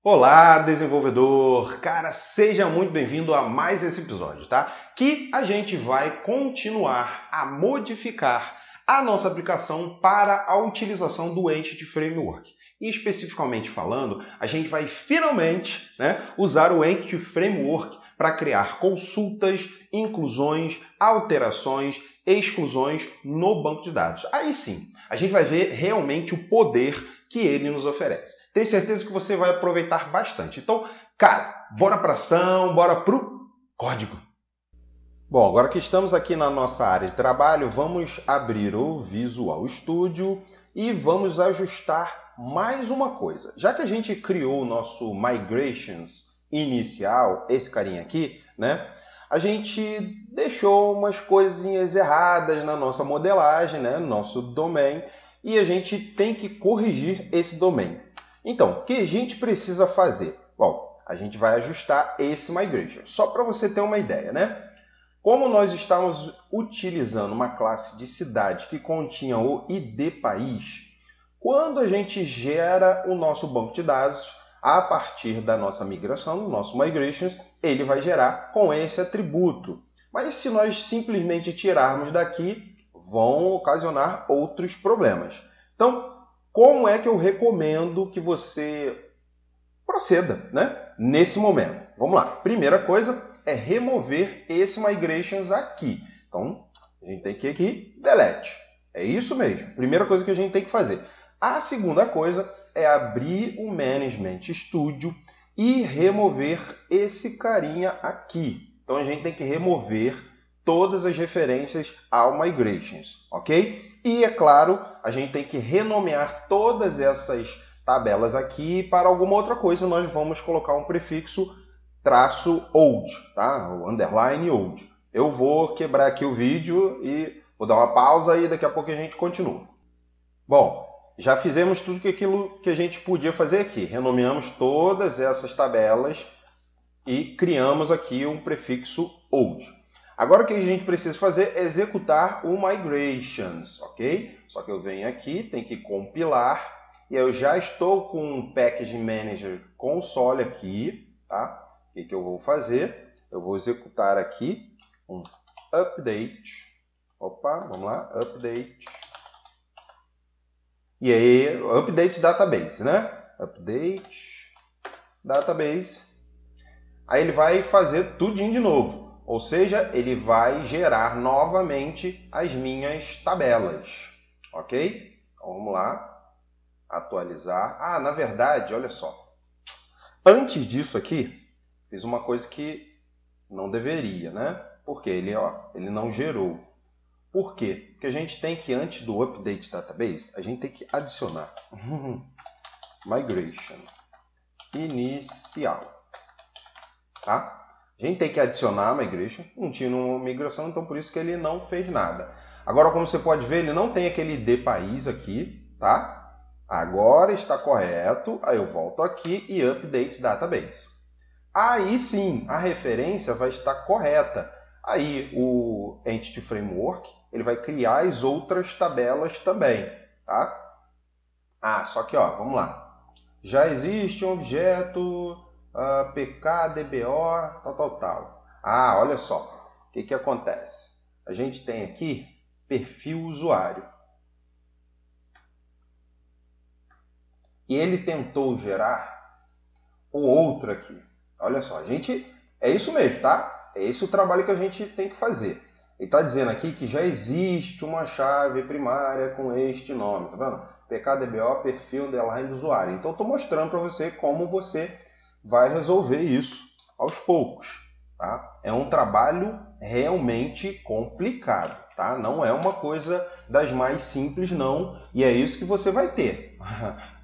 Olá, desenvolvedor! Cara, seja muito bem-vindo a mais esse episódio, tá? Que a gente vai continuar a modificar a nossa aplicação para a utilização do Entity Framework. E especificamente falando, a gente vai finalmente, usar o Entity Framework para criar consultas, inclusões, alterações, exclusões no banco de dados. Aí sim, a gente vai ver realmente o poder que ele nos oferece. Tenho certeza que você vai aproveitar bastante. Então, cara, bora para ação, bora pro código. Bom, agora que estamos aqui na nossa área de trabalho, vamos abrir o Visual Studio e vamos ajustar mais uma coisa. Já que a gente criou o nosso Migrations inicial, esse carinha aqui, a gente deixou umas coisinhas erradas na nossa modelagem, no nosso domain, e a gente tem que corrigir esse domain. Então, o que a gente precisa fazer? Bom, a gente vai ajustar esse migration. Só para você ter uma ideia, Como nós estamos utilizando uma classe de cidade que continha o ID país, quando a gente gera o nosso banco de dados, a partir da nossa migração, do nosso migrations, ele vai gerar com esse atributo. Mas se nós simplesmente tirarmos daqui, vão ocasionar outros problemas. Então, como é que eu recomendo que você proceda, nesse momento? Vamos lá. Primeira coisa é remover esse migrations aqui. Então, a gente tem que ir aqui, delete. É isso mesmo. Primeira coisa que a gente tem que fazer. A segunda coisa é abrir o Management Studio e remover esse carinha aqui. Então, a gente tem que remover todas as referências ao Migrations, ok? E, é claro, a gente tem que renomear todas essas tabelas aqui para alguma outra coisa. Nós vamos colocar um prefixo -old, tá? O underline old. Eu vou quebrar aqui o vídeo e vou dar uma pausa e daqui a pouco a gente continua. Bom, já fizemos tudo aquilo que a gente podia fazer aqui. Renomeamos todas essas tabelas e criamos aqui um prefixo old. Agora o que a gente precisa fazer é executar o migrations, ok? Só que eu venho aqui, tem que compilar, e eu já estou com um Package Manager console aqui, tá? O que eu vou fazer? Eu vou executar aqui um update. Opa, vamos lá, update. E aí, update database, Update database. Aí ele vai fazer tudinho de novo. Ou seja, ele vai gerar novamente as minhas tabelas. Ok? Então, vamos lá. Atualizar. Ah, na verdade, olha só. Antes disso aqui, fiz uma coisa que não deveria, Porque ele não gerou. Por quê? Porque a gente tem que, antes do update database, a gente tem que adicionar migration inicial. Tá? A gente tem que adicionar a migration, não tinha uma migração, então por isso que ele não fez nada. Agora, como você pode ver, ele não tem aquele ID país aqui, tá? Agora está correto, aí eu volto aqui e update database. Aí sim, a referência vai estar correta. Aí o Entity Framework, ele vai criar as outras tabelas também, tá? Ah, só que, vamos lá. Já existe um objeto PKDBO, tal. Ah, olha só. O que acontece? A gente tem aqui perfil usuário. E ele tentou gerar o outro aqui. Olha só, é isso mesmo, tá? É esse o trabalho que a gente tem que fazer. Ele está dizendo aqui que já existe uma chave primária com este nome, tá vendo? PKDBO, perfil underline do usuário. Então, estou mostrando para você como você vai resolver isso aos poucos, tá? É um trabalho realmente complicado, tá? Não é uma coisa das mais simples, não. E é isso que você vai ter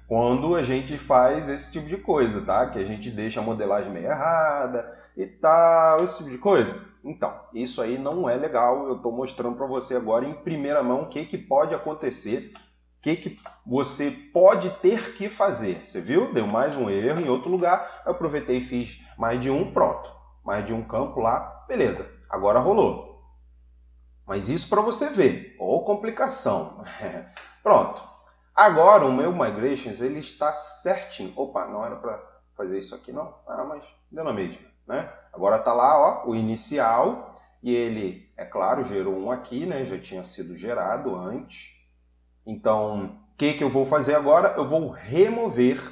quando a gente faz esse tipo de coisa, tá? Que a gente deixa a modelagem meio errada e tal, esse tipo de coisa. Então, isso aí não é legal. Eu estou mostrando para você agora em primeira mão o que pode acontecer, o que você pode ter que fazer. Você viu? Deu mais um erro em outro lugar. Eu aproveitei e fiz mais de um, pronto. Mais de um campo lá, beleza. Agora rolou. Mas isso para você ver. Ou complicação. Pronto. Agora o meu Migrations ele está certinho. Opa, não era para fazer isso aqui não? Ah, mas deu na mesma, né? Agora está lá, ó, o inicial, e ele, é claro, gerou um aqui, né? Já tinha sido gerado antes. Então, o que eu vou fazer agora? Eu vou remover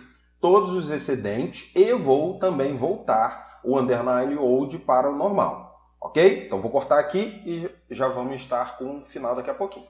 todos os excedentes e vou também voltar o underline old para o normal, ok? Então, vou cortar aqui e já vamos estar com o final daqui a pouquinho.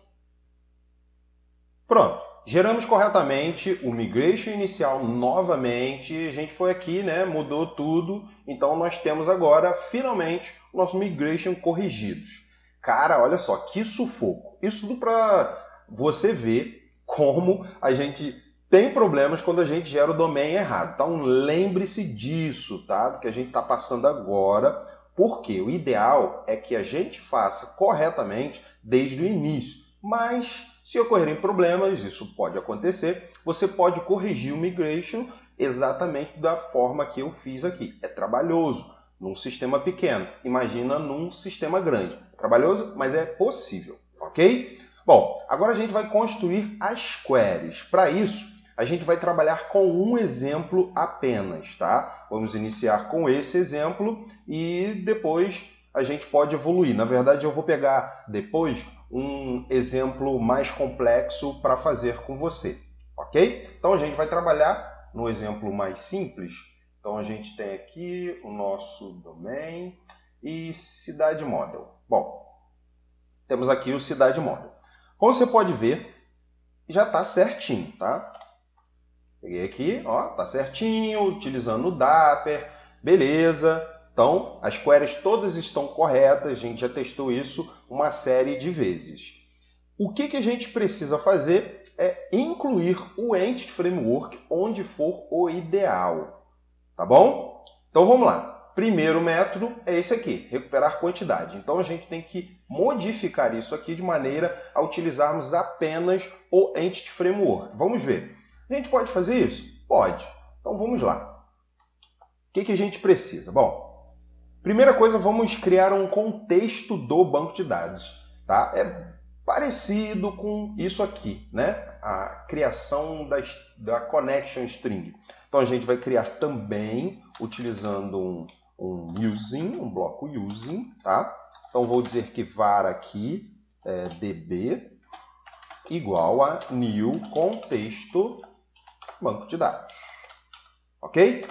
Pronto, geramos corretamente o migration inicial novamente, a gente foi aqui, né, mudou tudo, então nós temos agora, finalmente, o nosso migration corrigidos. Cara, olha só, que sufoco. Isso tudo para você ver como a gente tem problemas quando a gente gera o domain errado. Então, lembre-se disso, tá? Do que a gente está passando agora, porque o ideal é que a gente faça corretamente desde o início, mas se ocorrerem problemas, isso pode acontecer, você pode corrigir o migration exatamente da forma que eu fiz aqui. É trabalhoso num sistema pequeno, imagina num sistema grande. É trabalhoso, mas é possível, ok? Bom, agora a gente vai construir as queries. Para isso, a gente vai trabalhar com um exemplo apenas, tá? Vamos iniciar com esse exemplo e depois a gente pode evoluir. Na verdade, eu vou pegar depois um exemplo mais complexo para fazer com você, ok? Então, a gente vai trabalhar no exemplo mais simples. Então, a gente tem aqui o nosso domain e cidade model. Bom, temos aqui o cidade model. Como você pode ver, já está certinho, tá? Peguei aqui, ó, tá certinho, utilizando o Dapper, beleza. Então, as queries todas estão corretas, a gente já testou isso uma série de vezes. O que a gente precisa fazer é incluir o Entity Framework onde for o ideal, tá bom? Então, vamos lá. Primeiro método é esse aqui, recuperar quantidade. Então, a gente tem que modificar isso aqui de maneira a utilizarmos apenas o Entity Framework. Vamos ver. A gente pode fazer isso? Pode. Então, vamos lá. O que a gente precisa? Bom, primeira coisa, vamos criar um contexto do banco de dados. Tá? É parecido com isso aqui, né? A criação da connection string. Então, a gente vai criar também utilizando um using, um bloco using. Tá? Então, vou dizer que var aqui é db igual a new contexto banco de dados. Ok?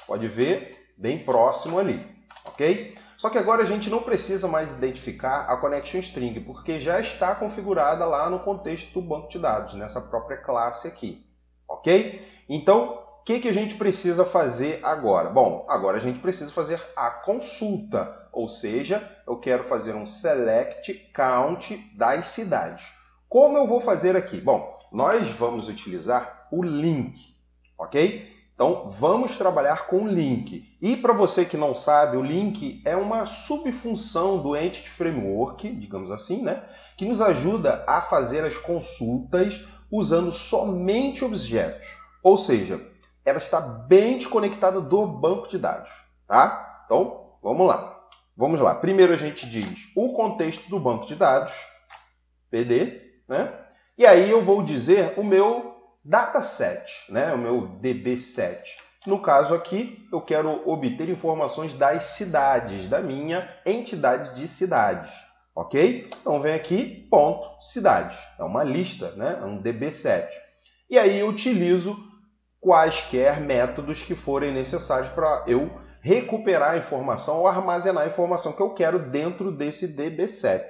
Pode ver, bem próximo ali. Ok? Só que agora a gente não precisa mais identificar a connection string, porque já está configurada lá no contexto do banco de dados, nessa própria classe aqui. Ok? Então, o que a gente precisa fazer agora? Bom, agora a gente precisa fazer a consulta, ou seja, eu quero fazer um select count das cidades. Como eu vou fazer aqui? Bom, nós vamos utilizar o link, ok? Então, vamos trabalhar com o link. E para você que não sabe, o link é uma subfunção do Entity Framework, digamos assim, né? Que nos ajuda a fazer as consultas usando somente objetos. Ou seja, ela está bem desconectada do banco de dados, tá? Então, vamos lá. Vamos lá. Primeiro a gente diz o contexto do banco de dados, PD, né? E aí eu vou dizer o meu dataset, né? O meu DB7. No caso aqui, eu quero obter informações das cidades, da minha entidade de cidades, ok? Então, vem aqui, ponto, cidades. É uma lista, né? É um DB7. E aí eu utilizo quaisquer métodos que forem necessários para eu recuperar a informação ou armazenar a informação que eu quero dentro desse DB7.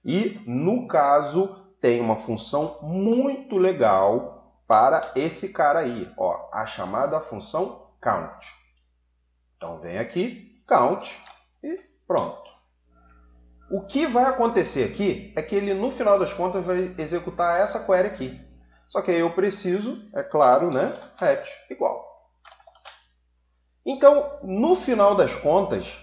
E, no caso, tem uma função muito legal para esse cara aí, ó, a chamada função count. Então, vem aqui, count, e pronto. O que vai acontecer aqui é que ele, no final das contas, vai executar essa query aqui. Só que aí eu preciso, é claro, né, hat igual. Então, no final das contas,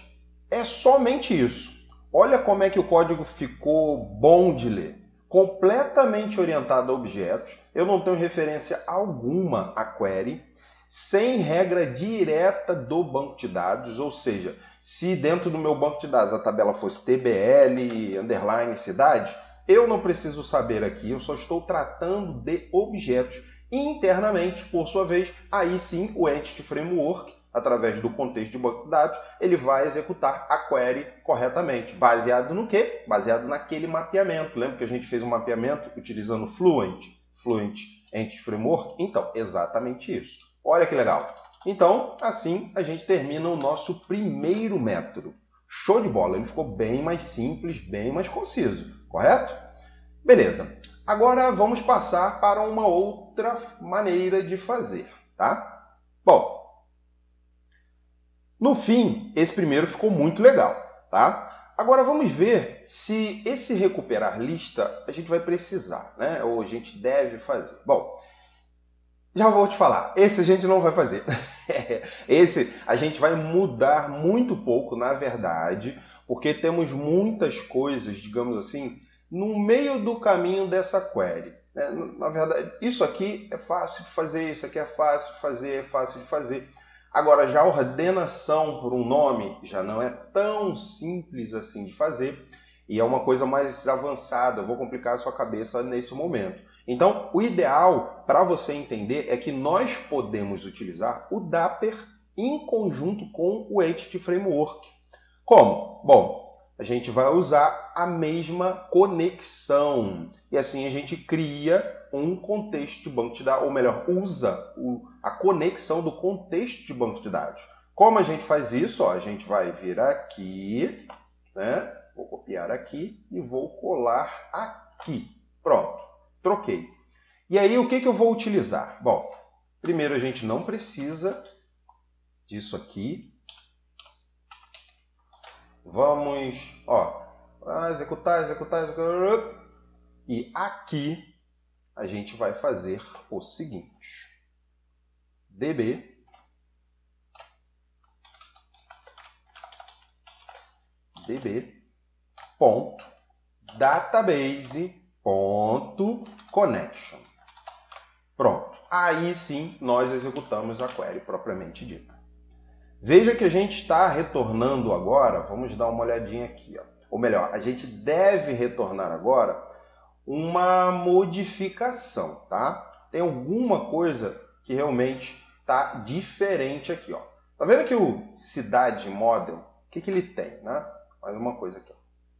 é somente isso. Olha como é que o código ficou bom de ler. Completamente orientado a objetos. Eu não tenho referência alguma à query. Sem regra direta do banco de dados. Ou seja, se dentro do meu banco de dados a tabela fosse TBL, underline, cidade, eu não preciso saber aqui. Eu só estou tratando de objetos. E internamente, por sua vez, aí sim o Entity Framework através do contexto de banco de dados, ele vai executar a query corretamente. Baseado no quê? Baseado naquele mapeamento. Lembra que a gente fez um mapeamento utilizando Fluent Entity Framework? Então, exatamente isso. Olha que legal. Então, assim a gente termina o nosso primeiro método. Show de bola! Ele ficou bem mais simples, bem mais conciso, correto? Beleza. Agora vamos passar para uma outra maneira de fazer, tá? Bom, no fim, esse primeiro ficou muito legal, tá? Agora vamos ver se esse recuperar lista a gente vai precisar, né? Ou a gente deve fazer. Bom, já vou te falar, esse a gente não vai fazer. Esse a gente vai mudar muito pouco, na verdade, porque temos muitas coisas, digamos assim, no meio do caminho dessa query. Né? Na verdade, isso aqui é fácil de fazer, isso aqui é fácil de fazer, é fácil de fazer. Agora, já a ordenação por um nome já não é tão simples assim de fazer e é uma coisa mais avançada. Eu vou complicar a sua cabeça nesse momento. Então, o ideal para você entender é que nós podemos utilizar o Dapper em conjunto com o Entity Framework. Como? Bom, a gente vai usar a mesma conexão. E assim a gente cria um contexto de banco de dados, ou melhor, usa a conexão do contexto de banco de dados. Como a gente faz isso? Ó, a gente vai vir aqui, né? Vou copiar aqui e vou colar aqui. Pronto, troquei. E aí o que eu vou utilizar? Bom, primeiro a gente não precisa disso aqui. Vamos, ó, executar. E aqui a gente vai fazer o seguinte. db database.connection. Pronto. Aí sim nós executamos a query propriamente dita. Veja que a gente está retornando agora, vamos dar uma olhadinha aqui, ó. Ou melhor, a gente deve retornar agora uma modificação, tá? Tem alguma coisa que realmente está diferente aqui, ó. Tá vendo que o cidade model, o que ele tem, né? Mais uma coisa aqui, ó.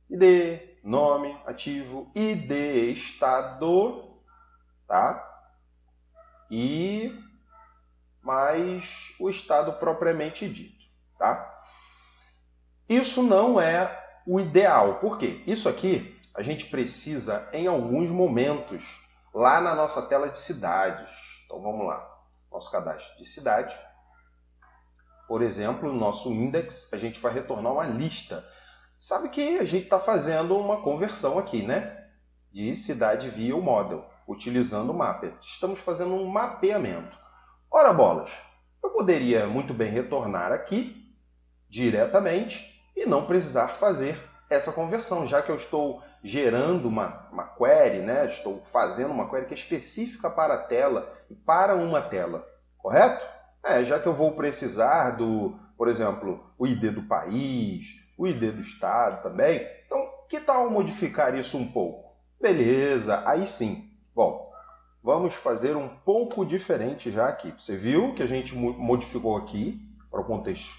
ID, nome, ativo, ID, estado, tá? E mais o estado propriamente dito, tá? Isso não é o ideal. Por quê? Isso aqui a gente precisa em alguns momentos lá na nossa tela de cidades. Então vamos lá. Nosso cadastro de cidade. Por exemplo, no nosso index, a gente vai retornar uma lista. Sabe que a gente está fazendo uma conversão aqui, né? De cidade via o model, utilizando o mapper. Estamos fazendo um mapeamento. Ora bolas, eu poderia muito bem retornar aqui diretamente e não precisar fazer essa conversão, já que eu estou gerando uma query, né? Estou fazendo uma query que é específica para a tela e para uma tela, correto? Já que eu vou precisar do, por exemplo, o ID do país, o ID do estado também, então que tal modificar isso um pouco? Beleza, aí sim. Bom, vamos fazer um pouco diferente já aqui. Você viu que a gente modificou aqui para o contexto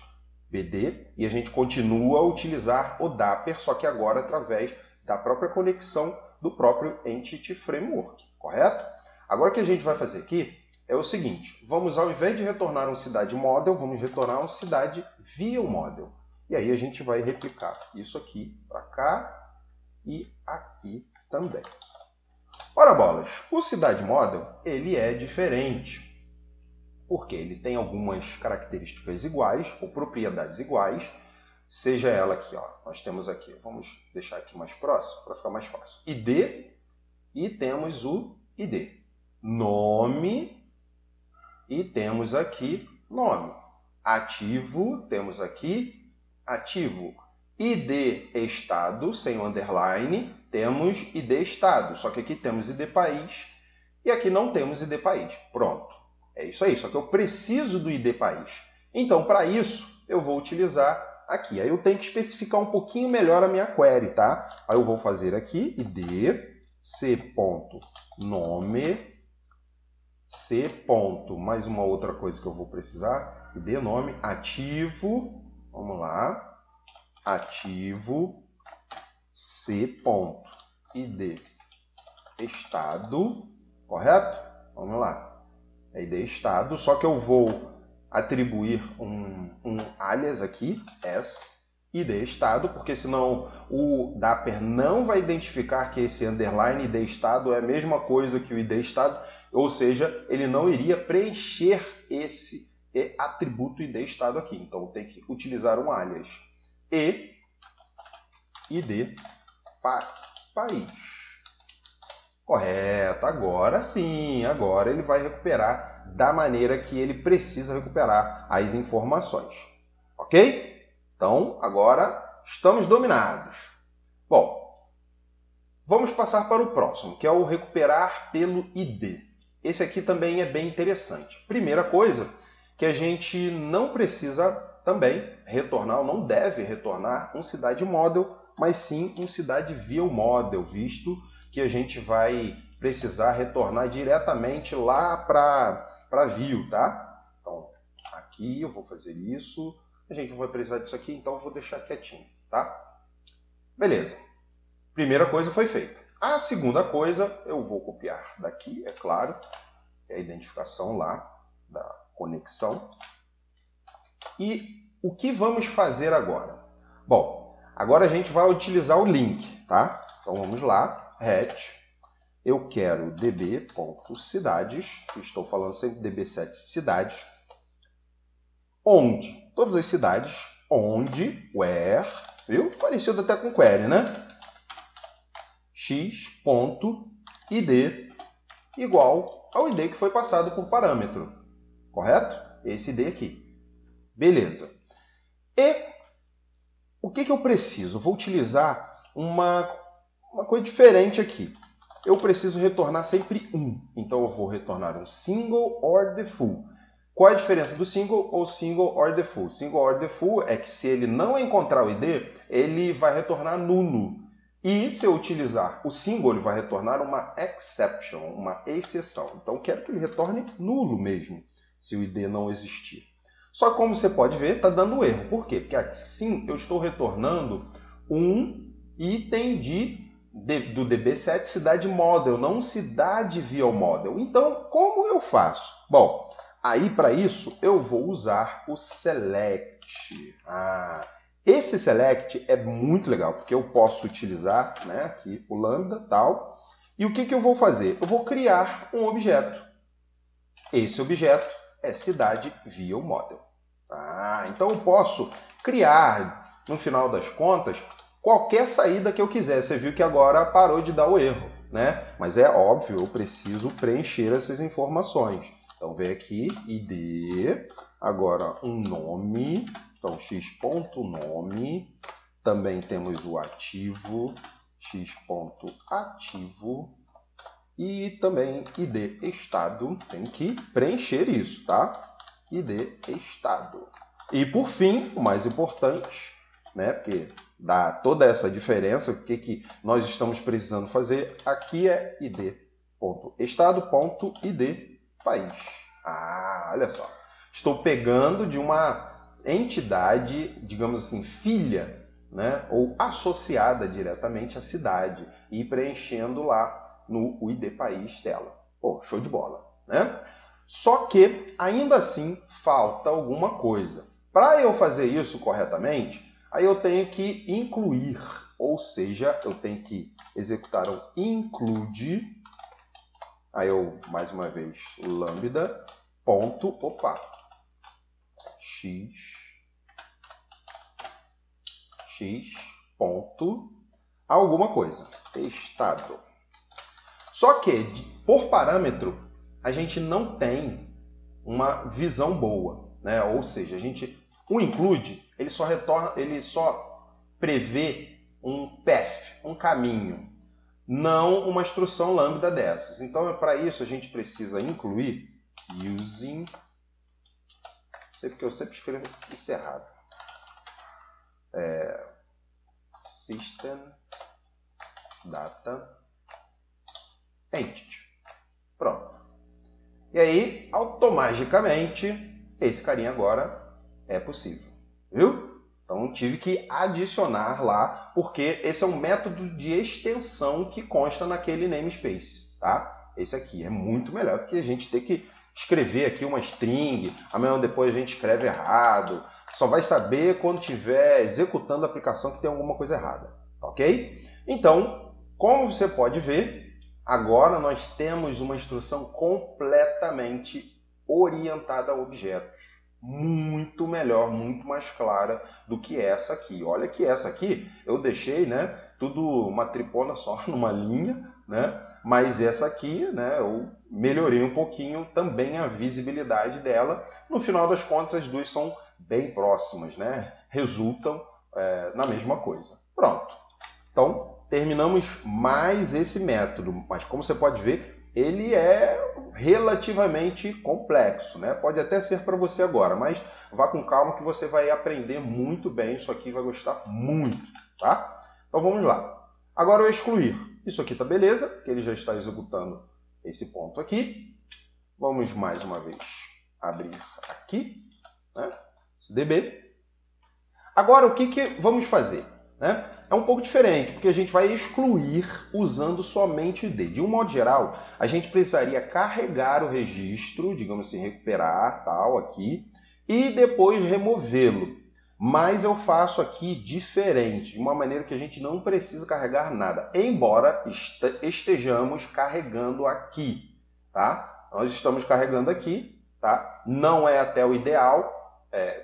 BD e a gente continua a utilizar o Dapper, só que agora através da própria conexão do próprio Entity Framework, correto? Agora o que a gente vai fazer aqui é o seguinte, vamos ao invés de retornar um cidade model, vamos retornar um cidade via model. E aí a gente vai replicar isso aqui para cá e aqui também. Ora bolas, o cidade model ele é diferente, porque ele tem algumas características iguais ou propriedades iguais, seja ela aqui, ó, nós temos aqui, vamos deixar aqui mais próximo para ficar mais fácil, ID e temos o ID, nome e temos aqui nome, ativo, temos aqui ativo, ID estado sem o underline, temos ID estado, só que aqui temos ID país e aqui não temos ID país. Pronto, é isso aí, só que eu preciso do ID país. Então, para isso, eu vou utilizar aqui. Aí eu tenho que especificar um pouquinho melhor a minha query, tá? Aí eu vou fazer aqui ID, c.nome, c. mais uma outra coisa que eu vou precisar, id nome, ativo, vamos lá, ativo, c ponto, id estado, correto? Vamos lá, é id estado, só que eu vou atribuir um alias aqui, s, id estado, porque senão o Dapper não vai identificar que esse underline id estado é a mesma coisa que o id estado, ou seja, ele não iria preencher esse atributo id estado aqui. Então tem que utilizar um alias e id país. Correto, agora sim, agora ele vai recuperar da maneira que ele precisa recuperar as informações. Ok? Então, agora estamos dominados. Bom, vamos passar para o próximo, que é o recuperar pelo ID. Esse aqui também é bem interessante. Primeira coisa, que a gente não precisa também retornar, ou não deve retornar, um cidade model, mas sim um cidade view model, visto que a gente vai precisar retornar diretamente lá para view, tá? Então, aqui eu vou fazer isso. A gente não vai precisar disso aqui, então eu vou deixar quietinho, tá? Beleza. Primeira coisa foi feita. A segunda coisa, eu vou copiar daqui, é claro, é a identificação lá da conexão. E o que vamos fazer agora? Bom, agora a gente vai utilizar o link, tá? Então vamos lá. Hat, eu quero db.cidades, estou falando sempre db7 cidades, onde, todas as cidades, onde, where, viu? Parecido até com query, né? x.id igual ao id que foi passado por parâmetro, correto? Esse id aqui. Beleza. E o que eu preciso? Vou utilizar uma coisa diferente aqui. Eu preciso retornar sempre 1. Então, eu vou retornar um single or the full. Qual é a diferença do single ou single or the full? Single or the full é que se ele não encontrar o ID, ele vai retornar nulo. E se eu utilizar o single, ele vai retornar uma exception, uma exceção. Então, eu quero que ele retorne nulo mesmo, se o ID não existir. Só que, como você pode ver, está dando erro. Por quê? Porque assim eu estou retornando um item do DB7 cidade model, não cidade view model. Então, como eu faço? Bom, aí para isso eu vou usar o select. Esse select é muito legal, porque eu posso utilizar, né, aqui o lambda tal. E o que eu vou fazer? Eu vou criar um objeto. Esse objeto é cidade view model. Então eu posso criar, no final das contas, qualquer saída que eu quiser. Você viu que agora parou de dar o erro, né? Mas é óbvio, eu preciso preencher essas informações. Então vem aqui, id, agora um nome, então x.nome, também temos o ativo, x.ativo, e também id estado, tem que preencher isso, tá? id estado. E por fim, o mais importante, né, porque dá toda essa diferença, o que nós estamos precisando fazer, aqui é id.estado.id país. Olha só, estou pegando de uma entidade, digamos assim, filha, né, ou associada diretamente à cidade e preenchendo lá no id país dela. Pô, show de bola, né? Só que, ainda assim, falta alguma coisa. Para eu fazer isso corretamente, aí eu tenho que incluir, ou seja, eu tenho que executar o include, aí eu, mais uma vez, lambda, ponto, x ponto, alguma coisa, estado. Só que, por parâmetro, a gente não tem uma visão boa, né? Ou seja, o include, ele só prevê um path, um caminho, não uma instrução lambda dessas. Então, para isso, a gente precisa incluir using, não sei porque eu sempre escrevo isso errado, system data entity. Pronto. E aí, automaticamente, esse carinha agora é possível. Viu? Então tive que adicionar lá, porque esse é um método de extensão que consta naquele namespace, tá? Esse aqui é muito melhor do que a gente ter que escrever aqui uma string, amanhã depois a gente escreve errado. Só vai saber quando estiver executando a aplicação que tem alguma coisa errada, ok? Então, como você pode ver, agora nós temos uma instrução completamente orientada a objetos. Muito melhor, muito mais clara do que essa aqui. Olha que essa aqui eu deixei, né, tudo uma tripona só numa linha, né? Mas essa aqui, né, eu melhorei um pouquinho também a visibilidade dela. No final das contas, as duas são bem próximas, né? Resultam na mesma coisa. Pronto. Então, terminamos mais esse método, mas como você pode ver, ele é relativamente complexo, né? Pode até ser para você agora, mas vá com calma que você vai aprender muito bem isso aqui, vai gostar muito, tá? Então vamos lá. Agora eu excluir. Isso aqui está beleza, que ele já está executando esse ponto aqui. Vamos mais uma vez abrir aqui, né? Esse DB. Agora o que vamos fazer? Né? É um pouco diferente, porque a gente vai excluir usando somente o ID. De um modo geral, a gente precisaria carregar o registro, digamos assim, recuperar, tal, aqui, e depois removê-lo. Mas eu faço aqui diferente, de uma maneira que a gente não precisa carregar nada, embora estejamos carregando aqui, tá? Nós estamos carregando aqui, tá? Não é até o ideal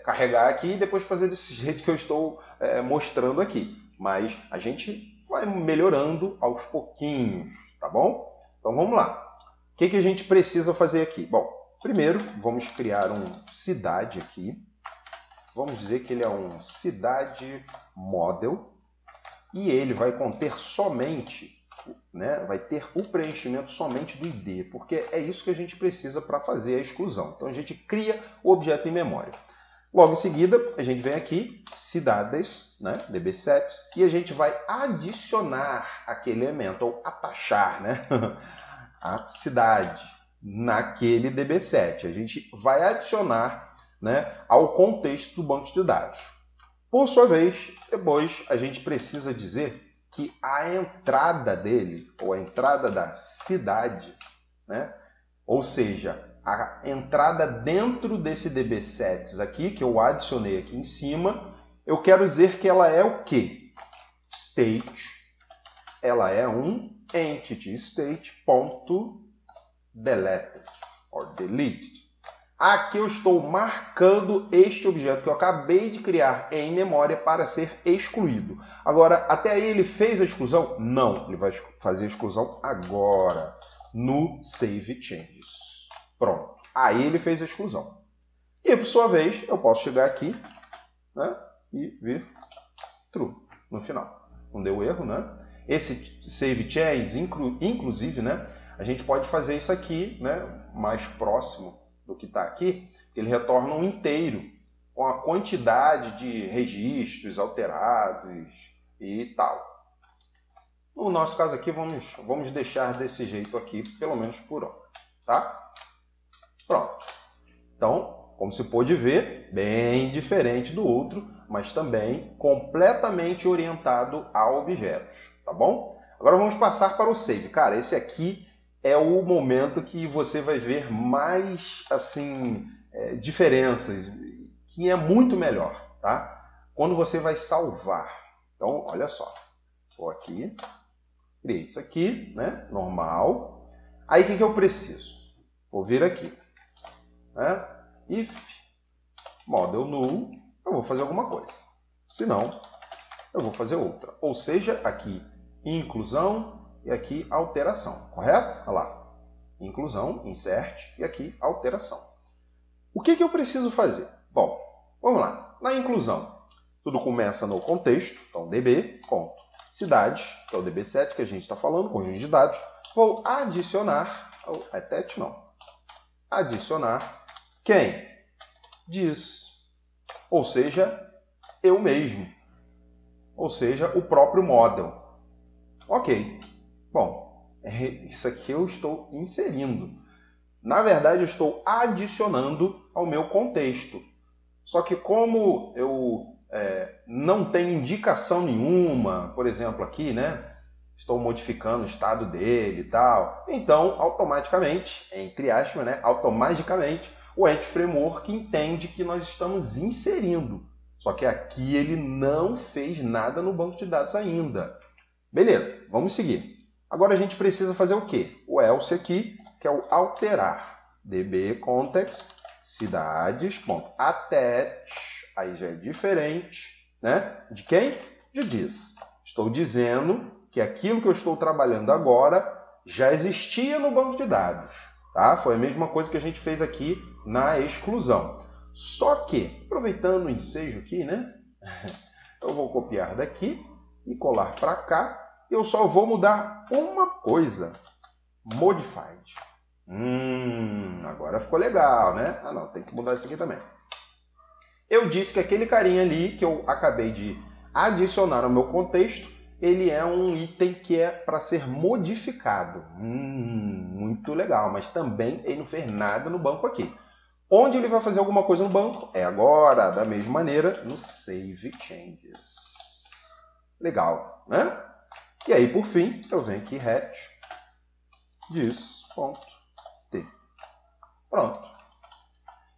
carregar aqui e depois fazer desse jeito que eu estou mostrando aqui. Mas a gente vai melhorando aos pouquinhos, tá bom? Então vamos lá. O que a gente precisa fazer aqui? Bom, primeiro vamos criar um cidade aqui. Vamos dizer que ele é um cidade model e ele vai conter somente, né, vai ter o preenchimento somente do ID, porque é isso que a gente precisa para fazer a exclusão. Então a gente cria o objeto em memória. Logo em seguida, a gente vem aqui, cidades, né, dbsets, e a gente vai adicionar aquele elemento, ou atachar, né, a cidade naquele dbset. A gente vai adicionar, né, ao contexto do banco de dados. Por sua vez, depois a gente precisa dizer que a entrada dele, ou a entrada da cidade, né, ou seja, a entrada dentro desse dbsets aqui, que eu adicionei aqui em cima, eu quero dizer que ela é o quê? State, ela é um entity state.deleted, or deleted. Aqui eu estou marcando este objeto que eu acabei de criar em memória para ser excluído. Agora, até aí ele fez a exclusão? Não, ele vai fazer a exclusão agora, no Save Changes. Pronto. Aí ele fez a exclusão. E, por sua vez, eu posso chegar aqui, né, e vir true no final. Não deu erro, né? Esse save change, inclusive, né, a gente pode fazer isso aqui, né, mais próximo do que está aqui, que ele retorna um inteiro com a quantidade de registros alterados e tal. No nosso caso aqui, vamos deixar desse jeito aqui, pelo menos por hora, tá? Pronto. Então, como se pôde ver, bem diferente do outro, mas também completamente orientado a objetos, tá bom? Agora vamos passar para o save. Cara, esse aqui é o momento que você vai ver mais, assim, diferenças, que é muito melhor, tá? Quando você vai salvar. Então, olha só. Vou aqui, criei isso aqui, né? Normal. Aí, o que eu preciso? Vou vir aqui. Né? If model null, eu vou fazer alguma coisa. Se não, eu vou fazer outra. Ou seja, aqui inclusão e aqui alteração. Correto? Olha lá. Inclusão, insert e aqui alteração. O que eu preciso fazer? Bom, vamos lá. Na inclusão, tudo começa no contexto. Então, db, ponto. Cidades, que é o dbset que a gente está falando, conjunto de dados. Vou adicionar, attach não. Adicionar quem? Diz. Ou seja, eu mesmo. Ou seja, o próprio model. Ok. Bom, isso aqui eu estou inserindo. Na verdade, eu estou adicionando ao meu contexto. Só que como eu não tenho indicação nenhuma, por exemplo, aqui, né? Estou modificando o estado dele e tal. Então, automaticamente, entre aspas, né? Automaticamente, o Entity Framework entende que nós estamos inserindo. Só que aqui ele não fez nada no banco de dados ainda. Beleza, vamos seguir. Agora a gente precisa fazer o quê? O else aqui, que é o alterar. db context cidades.attach, aí já é diferente, né? De quem? De this. Estou dizendo que aquilo que eu estou trabalhando agora já existia no banco de dados. Tá? Foi a mesma coisa que a gente fez aqui na exclusão. Só que, aproveitando o ensejo aqui, né? Eu vou copiar daqui e colar para cá. Eu só vou mudar uma coisa. Modified. Agora ficou legal, né? Ah, não, tem que mudar isso aqui também. Eu disse que aquele carinha ali que eu acabei de adicionar ao meu contexto, ele é um item que é para ser modificado. Muito legal, mas também ele não fez nada no banco aqui. Onde ele vai fazer alguma coisa no banco? É agora, da mesma maneira, no Save Changes. Legal, né? E aí, por fim, eu venho aqui, hatch, this.t. Pronto.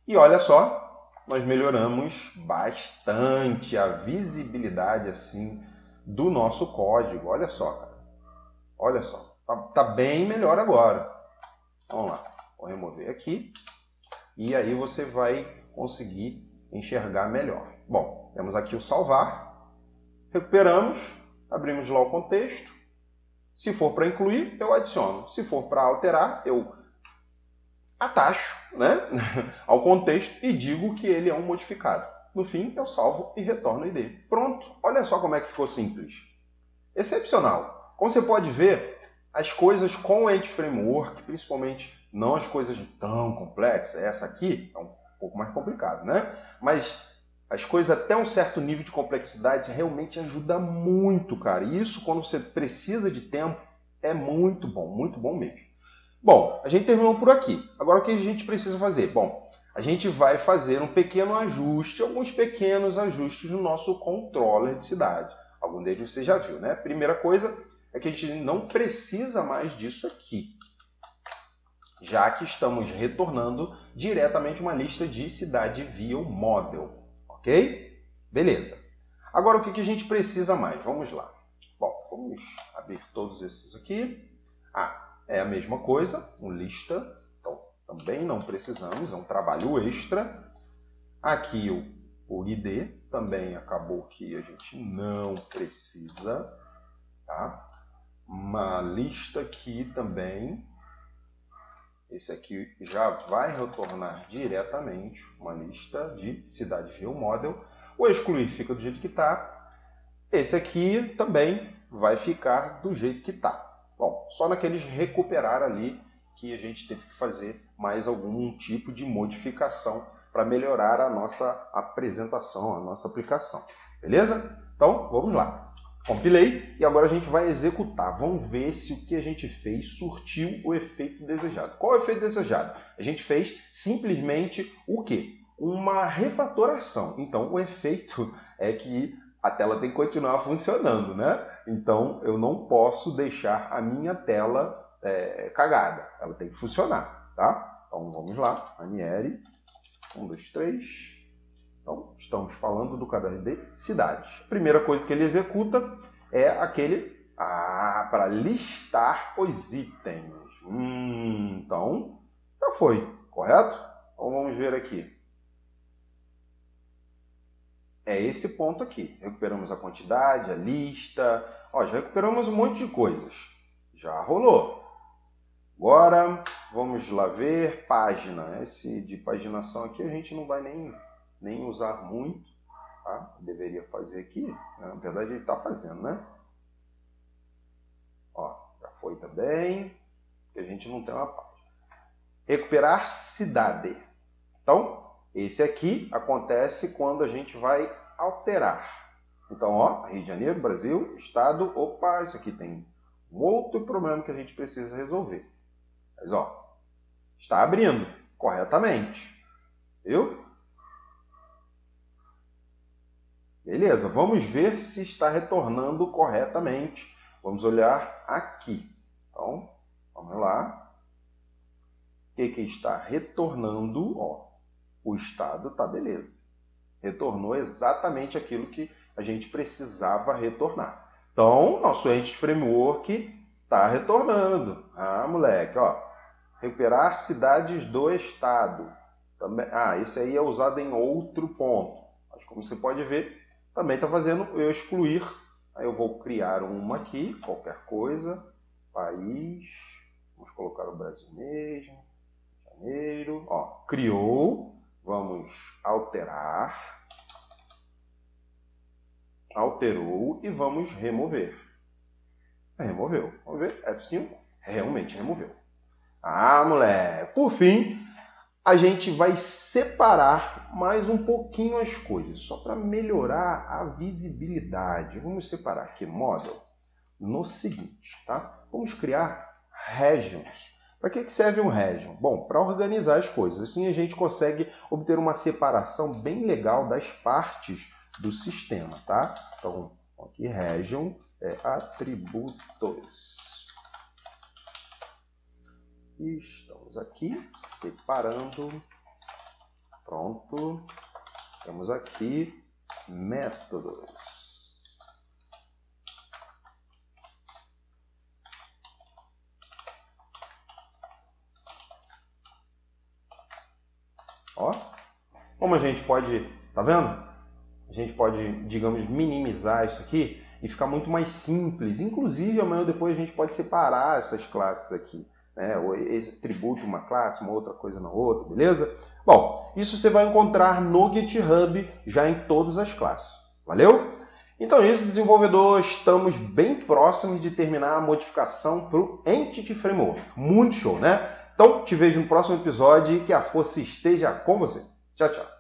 E olha só, nós melhoramos bastante a visibilidade assim do nosso código. Olha só, cara. Olha só. Tá bem melhor agora. Vamos lá. Vou remover aqui. E aí você vai conseguir enxergar melhor. Bom, temos aqui o salvar. Recuperamos. Abrimos lá o contexto. Se for para incluir, eu adiciono. Se for para alterar, eu atacho, né, ao contexto e digo que ele é um modificado. No fim, eu salvo e retorno o ID. Pronto. Olha só como é que ficou simples. Excepcional. Como você pode ver, as coisas com o Entity Framework, principalmente não as coisas tão complexas, essa aqui é um pouco mais complicado, né? Mas as coisas até um certo nível de complexidade realmente ajuda muito, cara. E isso, quando você precisa de tempo, é muito bom mesmo. Bom, a gente terminou por aqui. Agora o que a gente precisa fazer? Bom, a gente vai fazer um pequeno ajuste, alguns pequenos ajustes no nosso controller de cidade. Algum deles você já viu, né? Primeira coisa é que a gente não precisa mais disso aqui, já que estamos retornando diretamente uma lista de cidade view model, ok? Beleza. Agora o que a gente precisa mais? Vamos lá. Bom, vamos abrir todos esses aqui. É a mesma coisa, um lista, então também não precisamos, é um trabalho extra. Aqui o ID também acabou que a gente não precisa, tá? Uma lista aqui também, esse aqui já vai retornar diretamente uma lista de cidade view model. O excluir fica do jeito que está. Esse aqui também vai ficar do jeito que está. Bom, só naqueles recuperar ali que a gente teve que fazer mais algum tipo de modificação para melhorar a nossa apresentação, a nossa aplicação. Beleza? Então, vamos lá. Compilei e agora a gente vai executar. Vamos ver se o que a gente fez surtiu o efeito desejado. Qual é o efeito desejado? A gente fez simplesmente o quê? Uma refatoração. Então, o efeito é que a tela tem que continuar funcionando, né? Então, eu não posso deixar a minha tela cagada. Ela tem que funcionar, tá? Então, vamos lá. Ranieri. 1, 2, 3. Então, estamos falando do caderno de cidades. Primeira coisa que ele executa é aquele para listar os itens. Então, já foi, correto? Então, vamos ver aqui. É esse ponto aqui. Recuperamos a quantidade, a lista. Ó, já recuperamos um monte de coisas. Já rolou. Agora, vamos lá ver página. Esse de paginação aqui a gente não vai nem usar muito. Tá? Deveria fazer aqui. Na verdade, ele está fazendo, né? Ó, já foi também. Que a gente não tem uma página. Recuperar cidade. Então, esse aqui acontece quando a gente vai alterar. Então, ó, Rio de Janeiro, Brasil, Estado. Opa, isso aqui tem um outro problema que a gente precisa resolver. Mas, ó, Está abrindo corretamente. Viu? Beleza, vamos ver se está retornando corretamente. Vamos olhar aqui. Então, vamos lá. O que está retornando? Ó, o estado está beleza. Retornou exatamente aquilo que a gente precisava retornar. Então, nosso Entity Framework está retornando. Ah, moleque, ó. Recuperar cidades do estado. Também, esse aí é usado em outro ponto. Mas como você pode ver, também está fazendo eu excluir. Aí eu vou criar uma aqui, qualquer coisa. País. Vamos colocar o Brasil mesmo. Janeiro. Ó, criou. Vamos alterar. Alterou e vamos remover. Removeu. Vamos ver, F5, realmente removeu. Ah, moleque! Por fim, a gente vai separar mais um pouquinho as coisas, só para melhorar a visibilidade. Vamos separar aqui no Model no seguinte, tá? Vamos criar regions. Para que serve um region? Bom, para organizar as coisas. Assim a gente consegue obter uma separação bem legal das partes do sistema, tá? Então, aqui region é atributos. E estamos aqui separando. Pronto. Temos aqui métodos. Ó, como a gente pode, tá vendo? A gente pode, digamos, minimizar isso aqui e ficar muito mais simples. Inclusive, amanhã ou depois a gente pode separar essas classes aqui, né? Esse tributo uma classe, uma outra coisa na outra, beleza? Bom, isso você vai encontrar no GitHub já em todas as classes. Valeu? Então é isso, desenvolvedor. Estamos bem próximos de terminar a modificação para o Entity Framework. Muito show, né? Então, te vejo no próximo episódio e que a força esteja com você. Tchau, tchau.